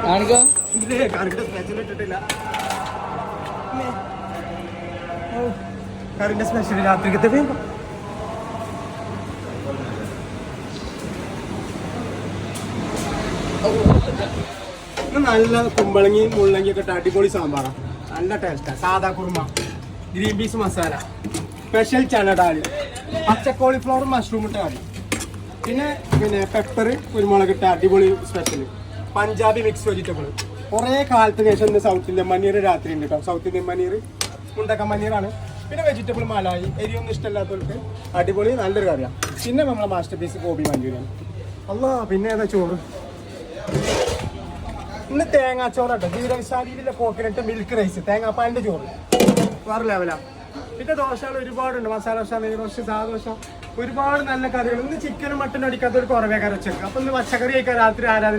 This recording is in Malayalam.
കാണിക്കോ കറിന്റെ സ്പെഷ്യൽ രാത്രിക്കത്തെ നല്ല കുമ്പളങ്ങി മുള്ളങ്ങി ഒക്കെ ഇട്ട് അടിപൊളി സാമ്പാറാണ്. നല്ല ടേസ്റ്റാണ്. സാദാ kurma, green peas masala, special ചനഡാല്, പച്ചക്കോളിഫ്ലവർ മഷ്റൂം ഇട്ട കറി, പിന്നെ പെപ്പർ കുരുമുളക് ഇട്ട അടിപൊളി സ്പെഷ്യൽ പഞ്ചാബി മിക്സ് വെജിറ്റബിൾ. കുറേ കാലത്തിന് ശേഷം ഇന്ന് സൗത്ത് ഇന്ത്യൻ മനീർ രാത്രി ഉണ്ട് കേട്ടോ. സൗത്ത് ഇന്ത്യൻ മനീർ മുണ്ടക്ക മനീറാണ്. പിന്നെ വെജിറ്റബിൾ മലായി, എരിയൊന്നും ഇഷ്ടമില്ലാത്തവർക്ക് അടിപൊളി നല്ലൊരു കറിയാണ്. പിന്നെ നമ്മളെ മാസ്റ്റർ പീസ് ഗോബി മഞ്ചൂരിയാണ്. അല്ല പിന്നെ ഏതാ ചോറ് ഇന്ന് തേങ്ങാച്ചോറാട്ടോ. ജീരകശാലിയിലെ കോക്കനട്ട് മിൽക്ക് റൈസ് തേങ്ങാപ്പാലിൻ്റെ ചോറ് വേറെ ലെവലാണ്. പിന്നെ ദോശകൾ ഒരുപാടുണ്ട്. മസാല ദോശ, നെയ്ദോശ, സാദോശ, ഒരുപാട് നല്ല കറികൾ. ഇന്ന് ചിക്കനും മട്ടനും അടിക്കാത്തൊരു കുറവേ കറി വെച്ചേക്കാം. അപ്പം ഇന്ന് പച്ചക്കറി കഴിക്കാൻ രാത്രി ആരാധന